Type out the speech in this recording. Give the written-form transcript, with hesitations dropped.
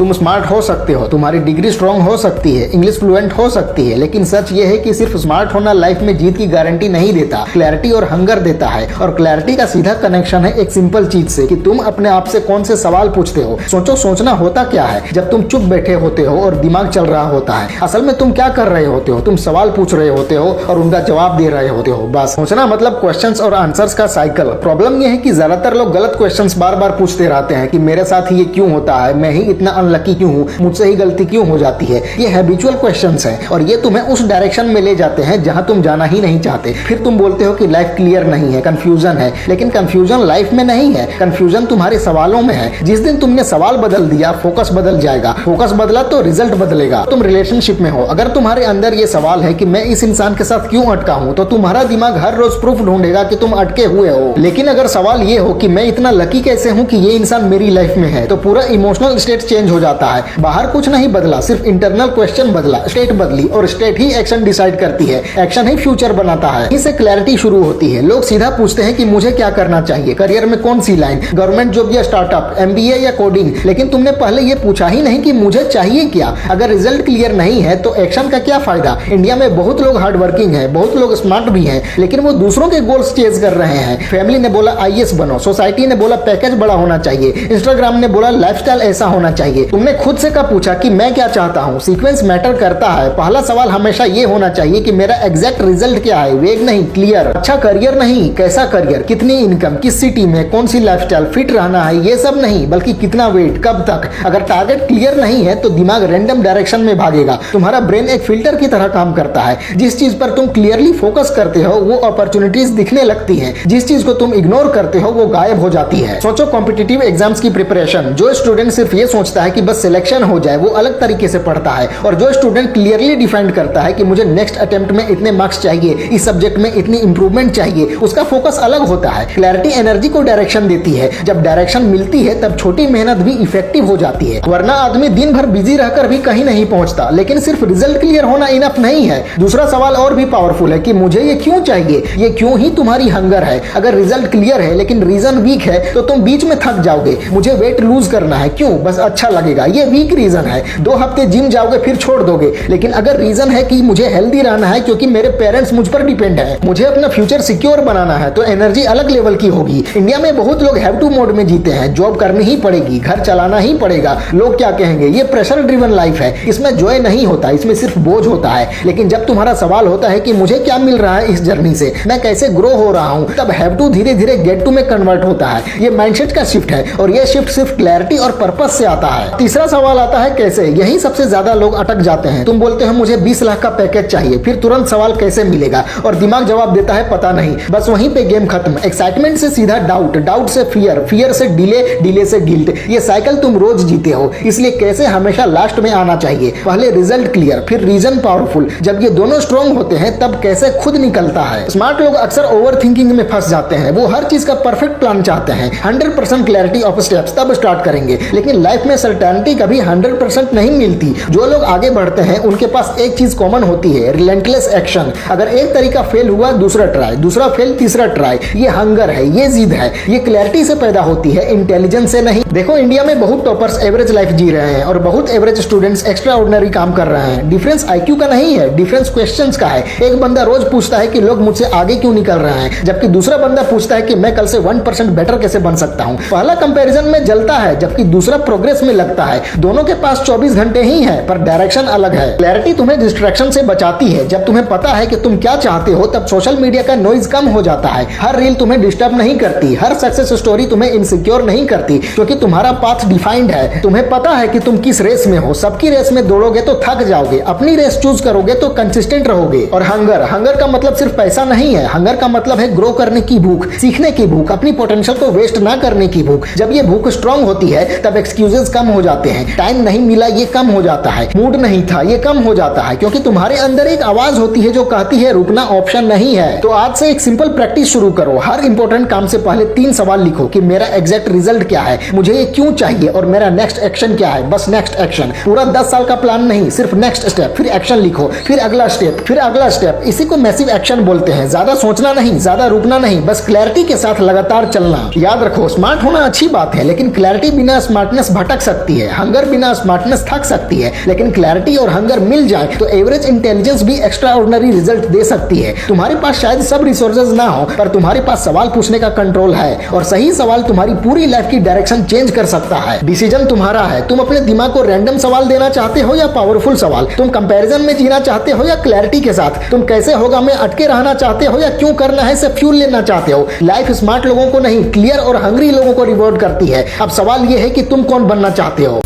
तुम स्मार्ट हो सकते हो, तुम्हारी डिग्री स्ट्रांग हो सकती है, इंग्लिश फ्लुएंट हो सकती है, लेकिन सच ये है कि सिर्फ स्मार्ट होना लाइफ में जीत की गारंटी नहीं देता, क्लैरिटी और हंगर देता है। और क्लैरिटी का सीधा कनेक्शन है एक सिंपल चीज से कि तुम अपने आप से कौन से सवाल पूछते हो। सोचो, सोचना होता क्या है जब तुम चुप बैठे होते हो और दिमाग चल रहा होता है। असल में तुम क्या कर रहे होते हो, तुम सवाल पूछ रहे होते हो और उनका जवाब दे रहे होते हो। बस सोचना मतलब क्वेश्चंस और आंसर्स का साइकिल। प्रॉब्लम यह है कि ज्यादातर लोग गलत क्वेश्चंस बार बार पूछते रहते हैं कि मेरे साथ ये क्यों होता है, मैं ही इतना अनलकी क्यों हूँ, मुझसे ही गलती क्यों हो जाती है। ये हैबिचुअल क्वेश्चंस हैं और ये तुम्हें उस डायरेक्शन में ले जाते हैं जहां तुम जाना ही नहीं चाहते। फिर तुम बोलते हो कि लाइफ क्लियर नहीं है, कंफ्यूजन है, लेकिन कंफ्यूजन लाइफ में नहीं है, कंफ्यूजन तुम्हारे सवालों में है। जिस दिन तुमने सवाल बदल दिया, फोकस बदल जाएगा। फोकस बदला तो रिजल्ट बदलेगा। तुम रिलेशनशिप में हो, अगर तुम्हारे अंदर ये सवाल है कि मैं इस इंसान के साथ क्यों अटका हूं, तो तुम्हारा दिमाग हर रोज प्रूफ ढूंढेगा कि तुम अटके हुए हो। लेकिन अगर सवाल ये हो कि मैं इतना लकी कैसे हूं कि ये इंसान मेरी लाइफ में है, तो पूरा इमोशनल स्टेट चेंज हो जाता है। बाहर कुछ नहीं बदला, सिर्फ इंटरनल क्वेश्चन बदला, स्टेट बदली, और स्टेट ही एक्शन डिसाइड करती है, एक्शन ही फ्यूचर बनाता है। इससे क्लैरिटी शुरू होती है। लोग सीधा पूछते हैं कि मुझे क्या करना चाहिए, करियर में कौन सी लाइन, गवर्नमेंट जॉब या स्टार्टअप, एमबीए या कोडिंग, लेकिन तुमने पहले ये पूछा ही नहीं कि मुझे चाहिए क्या। अगर रिजल्ट क्लियर नहीं है तो एक्शन का क्या फायदा। इंडिया में बहुत लोग हार्ड वर्किंग है, बहुत लोग स्मार्ट भी हैं, लेकिन वो दूसरों के गोल्स चेज कर रहे हैं। फैमिली ने बोला आईएएस बनो, सोसाइटी ने बोला पैकेज बड़ा होना चाहिए, इंस्टाग्राम ने बोला लाइफस्टाइल ऐसा होना चाहिए। तुमने खुद से कब पूछा कि मैं क्या चाहता हूँ। सीक्वेंस मैटर करता है। पहला सवाल हमेशा ये होना चाहिए कि मेरा एग्जैक्ट रिजल्ट क्या है, वेग नहीं, क्लियर। अच्छा करियर नहीं, कैसा करियर, कितनी इनकम, किस सिटी में, कौन सी लाइफस्टाइल, फिट रहना है, ये सब नहीं, बल्कि कितना वेट, कब तक। अगर टारगेट क्लियर नहीं है तो दिमाग रैंडम डायरेक्शन में भागेगा। तुम्हारा ब्रेन एक फिल्टर की तरह काम करता है। जिस चीज पर तुम क्लियरली फोकस करते हो वो अपॉर्चुनिटीज दिखने लगती हैं, जिस चीज को तुम इग्नोर करते हो वो गायब हो जाती है। सोचो कॉम्पिटिटिव एग्जाम्स की प्रिपरेशन। जो स्टूडेंट सिर्फ ये सोचता है कि बस सिलेक्शन हो जाए वो अलग तरीके से पढ़ता है, और जो स्टूडेंट क्लियरली डिफाइंड करता है कि मुझे नेक्स्ट अटेम्प्ट में इतने मार्क्स चाहिए, इस सब्जेक्ट में इतनी इंप्रूवमेंट चाहिए, उसका फोकस अलग होता है। क्लैरिटी एनर्जी को डायरेक्शन देती है। जब डायरेक्शन मिलती है तब छोटी मेहनत भी इफेक्टिव हो जाती है। वरना आदमी दिन भर बिजी रहकर भी कहीं नहीं पहुंचता। लेकिन सिर्फ रिजल्ट क्लियर होना इनफ नहीं है। दूसरा सवाल और भी पावरफुल है कि मुझे ये क्यों चाहिए। ये क्यों ही तुम्हारी हंगर है। अगर रिजल्ट क्लियर है लेकिन रीजन वीक है तो तुम बीच में थक जाओगे। मुझे वेट लूज करना है, क्यों, बस अच्छा लगेगा, ये वीक रीजन है। 2 हफ्ते जिम जाओगे फिर छोड़ दोगे। लेकिन अगर रीजन है कि मुझे हेल्दी रहना है क्योंकि मेरे पेरेंट्स मुझ पर डिपेंड है, मुझे अपना फ्यूचर सिक्योर बनाना है, तो एनर्जी अलग लेवल की होगी। इंडिया में बहुत लोग हैव टू मोड में जीते हैं। जॉब करनी ही पड़ेगी, घर चलाना ही पड़ेगा, लोग क्या कहेंगे। ये प्रेशर ड्रिवन लाइफ है। इसमें जॉय नहीं होता, इसमें सिर्फ बोझ होता है। लेकिन जब तुम्हारा सवाल होता है कि मुझे क्या मिल रहा है इस जर्नी से, मैं कैसे ग्रो हो रहा हूं, तब हैव टू धीरे धीरे गेट टू में कन्वर्ट होता है। ये माइंडसेट का शिफ्ट है और ये शिफ्ट सिर्फ क्लैरिटी और पर्पस से आता है। तीसरा सवाल आता है कैसे। यही सबसे ज्यादा लोग अटक जाते हैं। तुम बोलते हो मुझे 20 लाख का पैकेज चाहिए, फिर तुरंत सवाल कैसे मिलेगा, और दिमाग जवाब देता है पता नहीं। बस वहीं पे गेम खत्म। एक्साइटमेंट से सीधा डाउट, डाउट से फियर, फियर से डिले, डिले से गिल्ट। ये साइकिल तुम रोज जीते हो। इसलिए कैसे हमेशा लास्ट में आना चाहिए। पहले रिजल्ट क्लियर, फिर रीजन पावरफुल। जब ये दोनों स्ट्रॉन्ग होते हैं तब कैसे खुद निकलता है। स्मार्ट लोग अक्सर ओवर थिंकिंग में फंस जाते हैं। वो हर चीज का परफेक्ट प्लान चाहते हैं, 100% क्लैरिटी ऑफ स्टेप्स, तब स्टार्ट करेंगे। लेकिन लाइफ में सर्टेनिटी कभी 100% नहीं मिलती। जो लोग आगे बढ़ते हैं उनके पास एक चीज कॉमन होती है, रिलेंटलेस एक्शन। अगर एक तरीका फेल हुआ, दूसरा ट्राई, दूसरा फेल, तीसरा ट्राई। ये हंगर है, ये जिद है। ये क्लैरिटी से पैदा होती है, इंटेलिजेंस से नहीं। देखो इंडिया में बहुत टॉपर्स एवरेज लाइफ जी रहे हैं और बहुत एवरेज स्टूडेंट्स एक्स्ट्रा ऑर्डिनरी काम कर रहे हैं। डिफरेंस आईक्यू का नहीं है, डिफरेंस क्वेश्चंस का है। एक बंदा रोज पूछता है कि लोग मुझसे आगे क्यों निकल रहे हैं, जबकि दूसरा बंदा पूछता है कि मैं कल से 1% बेटर कैसे बन सकता हूं। पहला कंपैरिजन में जलता है जबकि दूसरा प्रोग्रेस में लगता है। दोनों के पास 24 घंटे ही है पर डायरेक्शन अलग है। क्लैरिटी तुम्हें डिस्ट्रैक्शन से बचाती है। जब तुम्हें पता है कि तुम क्या चाहते हो तब सोशल मीडिया का नॉइज कम हो जाता है। हर रील तुम्हें डिस्टर्ब नहीं करती, हर सक्सेस स्टोरी तुम्हें इनसिक्योर नहीं करती, क्योंकि तुम्हारा पाथ डिफाइंड है। तुम्हें पता है कि तुम किस रेस में हो। सबकी रेस में दौड़ोगे तो थक जाओगे, अपनी रेस चूज करोगे तो कंसिस्टेंट रहोगे। और हंगर, हंगर का मतलब सिर्फ पैसा नहीं है। हंगर का मतलब है ग्रो करने की भूख, सीखने की भूख, अपनी पोटेंशियल को वेस्ट ना करने की भूख। जब ये भूख स्ट्रांग होती है तब एक्सक्यूजेस कम हो जाते हैं। टाइम नहीं मिला ये कम हो जाता है, मूड नहीं था ये कम हो जाता है, क्योंकि तुम्हारे अंदर एक आवाज होती है जो कहती है रुकना ऑप्शन नहीं है। तो आज से एक सिंपल प्रैक्टिस शुरू करो। हर इंपॉर्टेंट काम से पहले 3 सवाल लिखो कि मेरा एग्जैक्ट रिजल्ट क्या है, मुझे मुझे ये क्यों चाहिए और मेरा नेक्स्ट एक्शन क्या है, बस नेक्स्ट एक्शन। पूरा 10 साल का प्लान नहीं, सिर्फ नेक्स्ट स्टेप, फिर एक्शन लिखो, फिर अगला स्टेप, फिर अगला स्टेप। इसी को मैसिव एक्शन बोलते हैं। ज्यादा सोचना नहीं, ज्यादा रुकना नहीं, बस क्लैरिटी के साथ लगातार चलना। याद रखो, स्मार्ट होना अच्छी बात है, लेकिन क्लैरिटी बिना स्मार्टनेस भटक सकती है। हंगर बिना स्मार्टनेस थक सकती है, लेकिन क्लैरिटी और हंगर मिल जाए तो एवरेज इंटेलिजेंस भी एक्स्ट्रा ऑर्डिनरी रिजल्ट दे सकती है। तुम्हारे पास शायद सब रिसोर्सेज ना हो, पर तुम्हारे पास सवाल पूछने का कंट्रोल है, और सही सवाल तुम्हारी पूरी लाइफ की डायरेक्शन चेंज कर सकता है। डिसीजन तुम्हारा है। तुम अपने दिमाग को रैंडम सवाल देना चाहते हो या पावरफुल सवाल? तुम कंपैरिजन में जीना चाहते हो या क्लैरिटी के साथ? तुम कैसे होगा में अटके रहना चाहते हो या क्यों करना है से फ्यूल लेना चाहते हो? लाइफ स्मार्ट लोगों को नहीं, क्लियर और हंग्री लोगों को रिवॉर्ड करती है। अब सवाल यह है कि तुम कौन बनना चाहते हो।